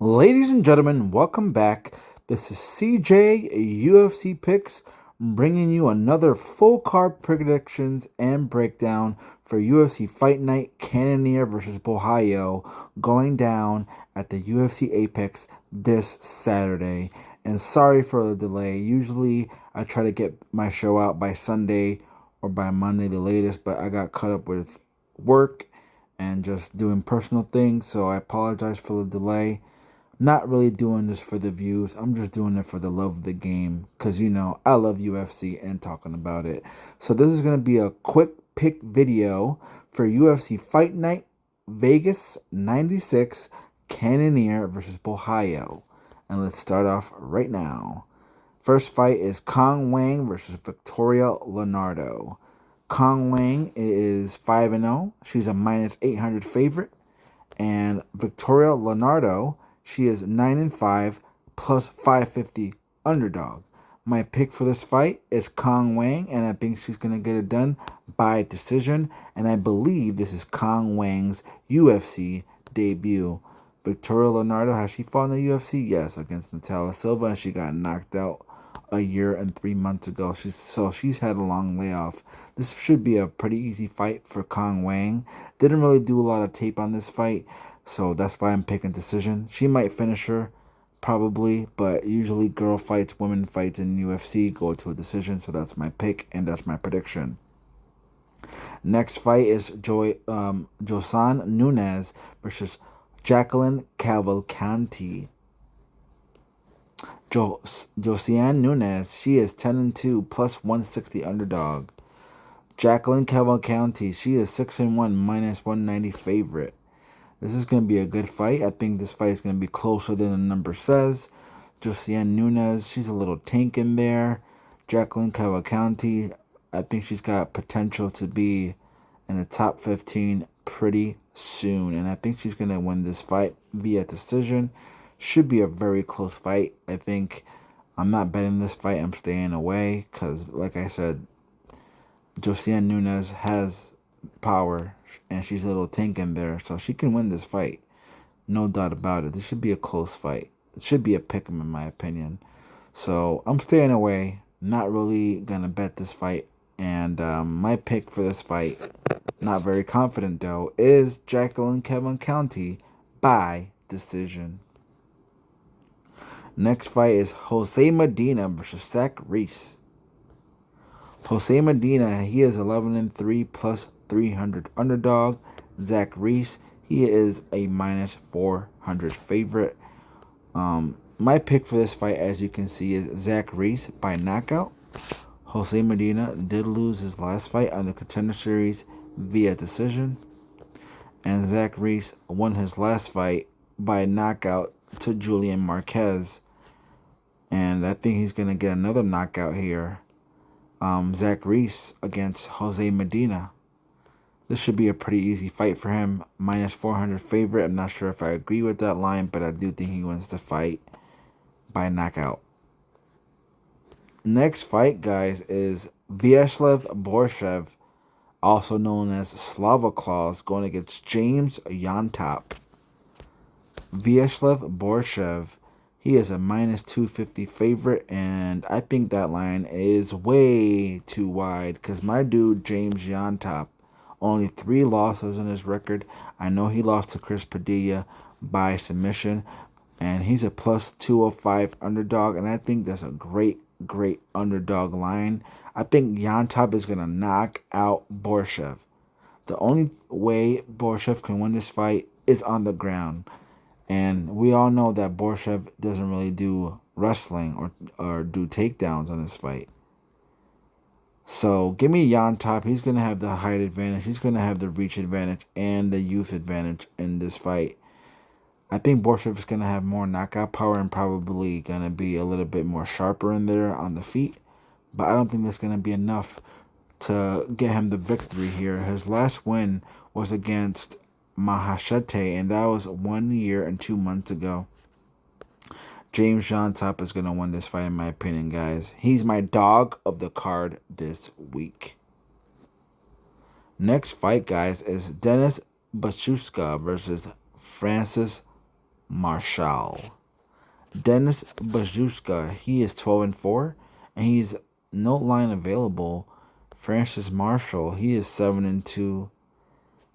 Ladies and gentlemen, welcome back. This is CJUFCPicks bringing you another full card predictions and breakdown for UFC Fight Night Cannonier versus Borralho going down at the UFC Apex this Saturday. And sorry for the delay. Usually I try to get my show out by Sunday or by Monday the latest, but I got caught up with work and just doing personal things, so I apologize for the delay. Not really doing this for the views. I'm just doing it for the love of the game. Because, I love UFC and talking about it. So this is going to be a quick pick video for UFC Fight Night Vegas 96 Cannonier versus Borralho. And let's start off right now. First fight is Wang versus Victoria Lonardo. Wang is 5-0. She's a minus 800 favorite. And Victoria Lonardo, she is 9-5 plus 550 underdog. My pick for this fight is Wang, and I think she's going to get it done by decision. And I believe this is Wang's UFC debut. Victoria Lonardo, has she fought in the UFC? Yes, against Natalia Silva, and she got knocked out a year and 3 months ago. She's had a long layoff. This should be a pretty easy fight for Wang. Didn't really do a lot of tape on this fight, so that's why I'm picking decision. She might finish her, probably, but usually girl fights, women fights in UFC go to a decision, so that's my pick, and that's my prediction. Next fight is Josan Nunes versus Jacqueline Cavalcanti. Josiane Nunes, she is 10-2 plus 160 underdog. Jacqueline Cavalcanti, she is 6-1 minus 190 favorite. This is going to be a good fight. I think this fight is going to be closer than the number says. Josiane Nunes, she's a little tank in there. Jacqueline Cavalcanti, I think she's got potential to be in the top 15 pretty soon. And I think she's going to win this fight via decision. Should be a very close fight. I think I'm not betting this fight. I'm staying away because, like I said, Josiane Nunes has power and she's a little tank in there, so she can win this fight. No doubt about it. This should be a close fight. It should be a pick'em in my opinion. So I'm staying away. Not really gonna bet this fight. And my pick for this fight, not very confident though, is Jacqueline Cavalcanti by decision. Next fight is Jose Medina versus Zach Reese. Jose Medina, he is 11-3 plus 300 underdog. Zach Reese, he is a minus 400 favorite. My pick for this fight, as you can see, is Zach Reese by knockout. Jose Medina did lose his last fight on the Contender Series via decision. And Zach Reese won his last fight by knockout to Julian Marquez. And I think he's going to get another knockout here. Zach Reese against Jose Medina. This should be a pretty easy fight for him. Minus 400 favorite. I'm not sure if I agree with that line, but I do think he wins the fight by knockout. Next fight, guys, is Vyacheslav Borshev, also known as Slava Claus, going against James Yontop. Vyacheslav Borshev, he is a minus 250 favorite, and I think that line is way too wide because my dude, James Yontop, only 3 losses in his record. I know he lost to Chris Padilla by submission, and he's a plus 205 underdog, and I think that's a great underdog line. I think Yontop is going to knock out Borshev. The only way Borshev can win this fight is on the ground. And we all know that Borshev doesn't really do wrestling or do takedowns on this fight. So give me Yontop. He's going to have the height advantage. He's going to have the reach advantage and the youth advantage in this fight. I think Borshev is going to have more knockout power and probably going to be a little bit more sharper in there on the feet. But I don't think that's going to be enough to get him the victory here. His last win was against Mahashete, and that was 1 year and 2 months ago. James Yontop is going to win this fight, in my opinion, guys. He's my dog of the card this week. Next fight, guys, is Dennis Bashooka versus Francis Marshall. Dennis Bashooka, he is 12-4, and he's no line available. Francis Marshall, he is 7-2.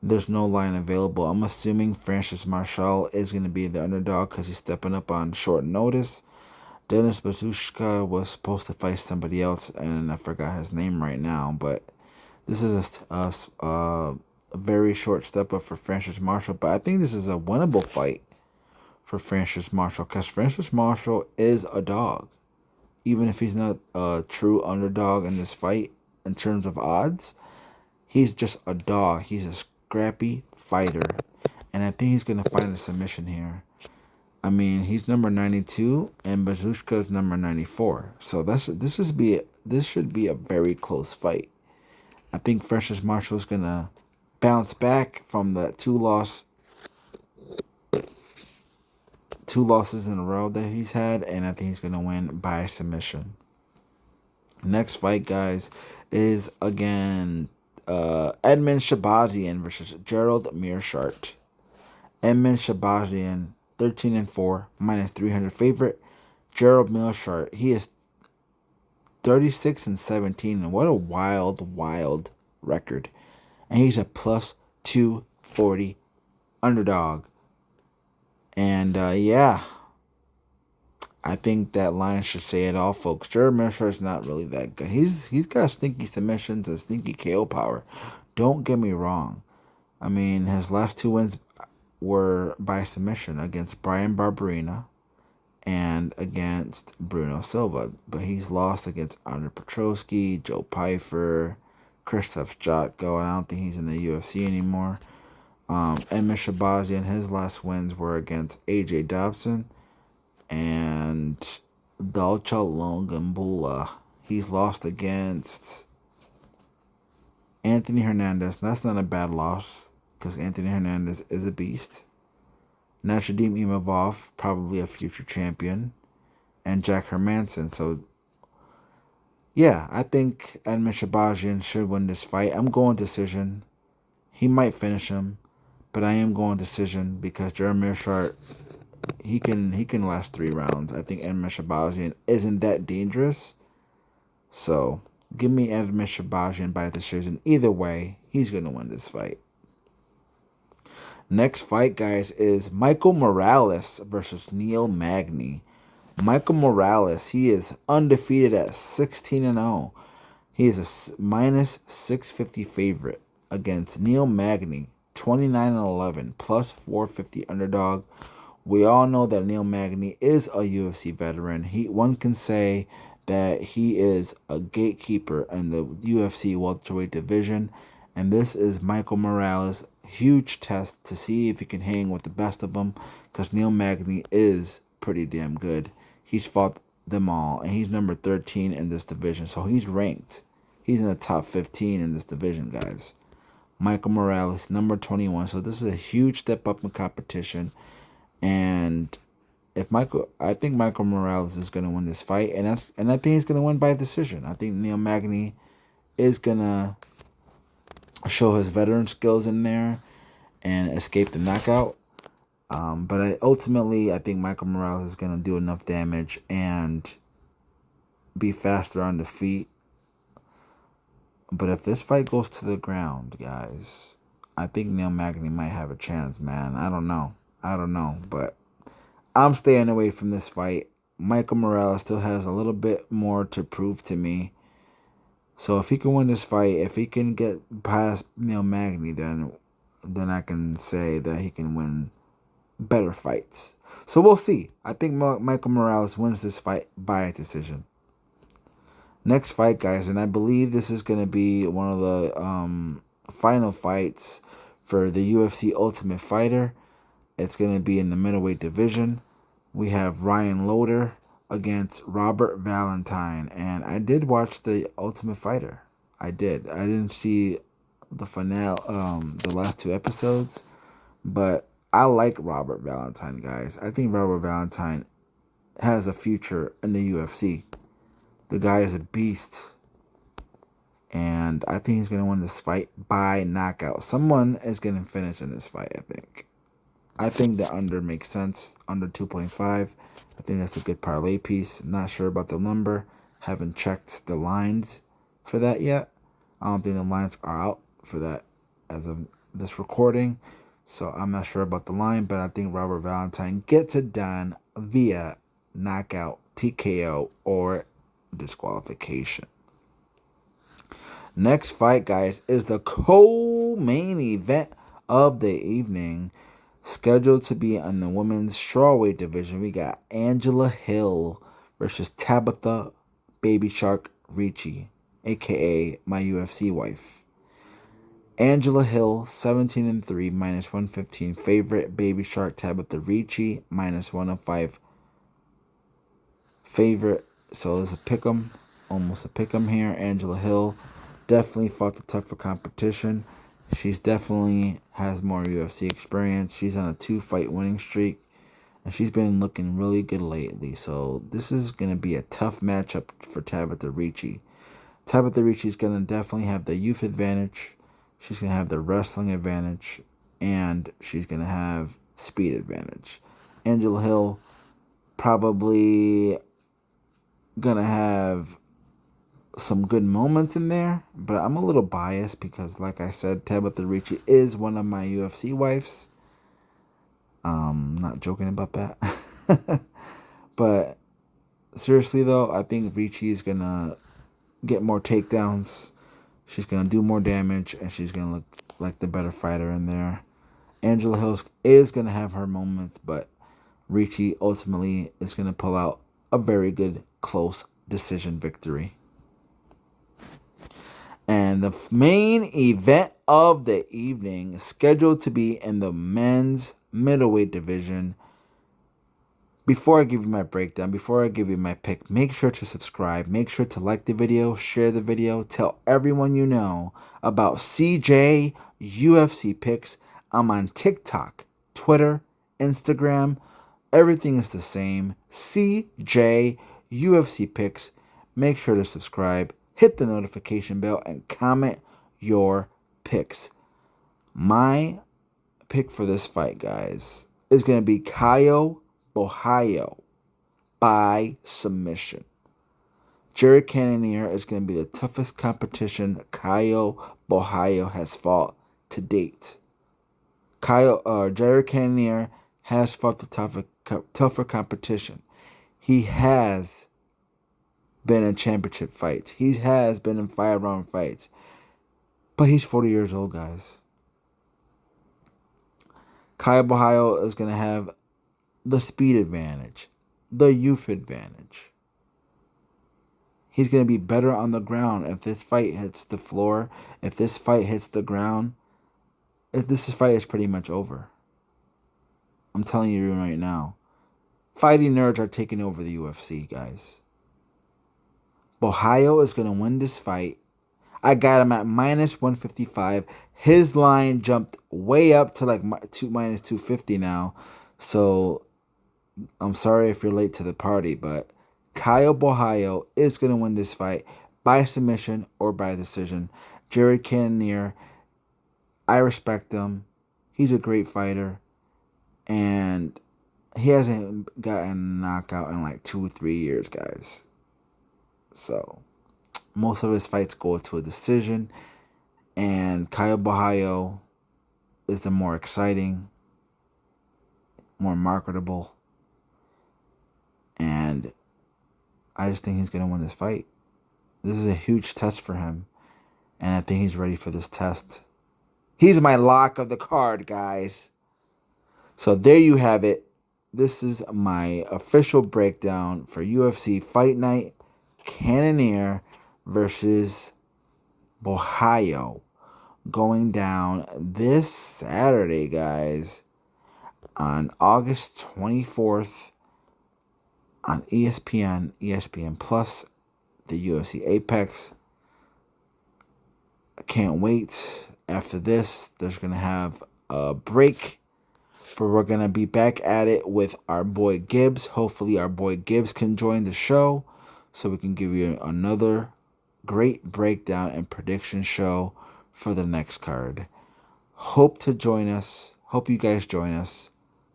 There's no line available. I'm assuming Francis Marshall is going to be the underdog because he's stepping up on short notice. Dennis Bashooka was supposed to fight somebody else, and I forgot his name right now, but this is a very short step up for Francis Marshall. But I think this is a winnable fight for Francis Marshall because Francis Marshall is a dog. Even if he's not a true underdog in this fight in terms of odds, he's just a dog. He's a scrappy fighter. And I think he's going to find a submission here. I mean, he's number 92 and Bashooka's number 94. So this should be a very close fight. I think Francis Marshall's going to bounce back from the two losses in a row that he's had, and I think he's going to win by submission. Next fight, guys, is again Edmund Shabazian versus Gerald Meerschaert. Edmund Shabazian, 13-4, minus 300 favorite. Gerald Meerschaert, he is 36-17, and what a wild record. And he's a plus 240 underdog. And yeah, I think that line should say it all, folks. Gerald Meerschaert's not really that good. He's got stinky submissions and stinky KO power. Don't get me wrong. I mean, his last two wins were by submission against Brian Barberena and against Bruno Silva. But he's lost against Andre Petroski, Joe Pyfer, Krzysztof Jotko, and I don't think he's in the UFC anymore. Edmund Shabazian, his last wins were against AJ Dobson and Dalcha Longambula. He's lost against Anthony Hernandez. That's not a bad loss because Anthony Hernandez is a beast. Nasruddin Imavov, probably a future champion. And Jack Hermanson. So, yeah, I think Edmund Shabazian should win this fight. I'm going decision. He might finish him, but I am going decision because Gerald Meerschaert, he can last 3 rounds. I think Edmund Shabazian isn't that dangerous. So, give me Edmund Shabazian by decision. Either way, he's going to win this fight. Next fight, guys, is Michael Morales versus Neil Magny. Michael Morales, he is undefeated at 16-0. He is a minus 650 favorite against Neil Magny, 29-11, plus 450 underdog. We all know that Neil Magny is a UFC veteran. One can say that he is a gatekeeper in the UFC welterweight division, and this is Michael Morales' huge test to see if he can hang with the best of them, because Neil Magny is pretty damn good. He's fought them all, and he's number 13 in this division, so he's ranked. He's in the top 15 in this division, guys. Michael Morales, number 21, so this is a huge step up in competition, and I think Michael Morales is going to win this fight, and I think he's going to win by decision. I think Neil Magny is going to show his veteran skills in there and escape the knockout. But ultimately, I think Michael Morales is going to do enough damage and be faster on the feet. But if this fight goes to the ground, guys, I think Neil Magny might have a chance, man. I don't know. But I'm staying away from this fight. Michael Morales still has a little bit more to prove to me. So if he can win this fight, if he can get past Neil Magny, then I can say that he can win better fights. So we'll see. I think Michael Morales wins this fight by decision. Next fight, guys, and I believe this is going to be one of the final fights for the UFC Ultimate Fighter. It's going to be in the middleweight division. We have Ryan Loder against Robert Valentine. And I did watch the Ultimate Fighter. I did. I didn't see the finale, the last 2 episodes. But I like Robert Valentine, guys. I think Robert Valentine has a future in the UFC. The guy is a beast. And I think he's going to win this fight by knockout. Someone is going to finish in this fight, I think. I think the under makes sense. Under 2.5. I think that's a good parlay piece. Not sure about the number. Haven't checked the lines for that yet. I don't think the lines are out for that as of this recording. So I'm not sure about the line, but I think Robert Valentine gets it done via knockout, TKO, or disqualification. Next fight, guys, is the co-main event of the evening. Scheduled to be in the women's strawweight division, we got Angela Hill versus Tabitha Baby Shark Ricci, aka my UFC wife. Angela Hill, 17-3, -115 favorite. Baby Shark Tabitha Ricci, -105 favorite. So it's a pick'em, almost a pick'em here. Angela Hill definitely fought the tougher competition. She's definitely has more UFC experience. She's on a 2-fight winning streak, and she's been looking really good lately. So this is going to be a tough matchup for Tabitha Ricci. Tabitha Ricci is going to definitely have the youth advantage. She's going to have the wrestling advantage, and she's going to have speed advantage. Angela Hill probably going to have some good moments in there, but I'm a little biased because, like I said, Tabitha Ricci is one of my UFC wives. Not joking about that. But seriously though, I think Ricci is gonna get more takedowns. She's gonna do more damage, and she's gonna look like the better fighter in there. Angela Hill is gonna have her moments, but Ricci ultimately is gonna pull out a very good, close decision victory. And the main event of the evening is scheduled to be in the men's middleweight division. Before I give you my breakdown, before I give you my pick, make sure to subscribe. Make sure to like the video, share the video, tell everyone you know about CJUFCPicks. I'm on TikTok, Twitter, Instagram. Everything is the same. CJUFCPicks. Make sure to subscribe. Hit the notification bell and comment your picks. My pick for this fight, guys, is going to be Caio Borralho by submission. Jared Cannonier is going to be the toughest competition Caio Borralho has fought to date. Jared Cannonier has fought the tougher competition. He has been in championship fights. He has been in 5-round fights. But he's 40 years old, guys. Caio Borralho is going to have the speed advantage, the youth advantage. He's going to be better on the ground if this fight hits the floor. If this fight hits the ground, this fight is pretty much over. I'm telling you right now. Fighting nerds are taking over the UFC, guys. Borralho is going to win this fight. I got him at -155. His line jumped way up to like -250 now. So I'm sorry if you're late to the party, but Caio Borralho is going to win this fight by submission or by decision. Jared Cannonier, I respect him. He's a great fighter. And he hasn't gotten a knockout in like 2 or 3 years, guys. So most of his fights go to a decision, and Caio Borralho is the more exciting, more marketable, and I just think he's going to win this fight. This is a huge test for him, and I think he's ready for this test. He's my lock of the card, guys. So there you have it. This is my official breakdown for UFC Fight Night. Cannonier versus Borralho going down this Saturday, guys, on August 24th on ESPN, ESPN Plus, the UFC Apex. I can't wait. After this, there's going to have a break, but we're going to be back at it with our boy Gibbs. Hopefully our boy Gibbs can join the show so we can give you another great breakdown and prediction show for the next card. Hope to join us. Hope you guys join us.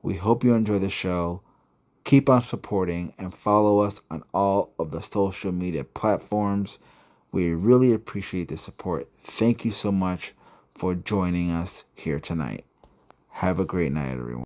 We hope you enjoy the show. Keep on supporting and follow us on all of the social media platforms. We really appreciate the support. Thank you so much for joining us here tonight. Have a great night, everyone.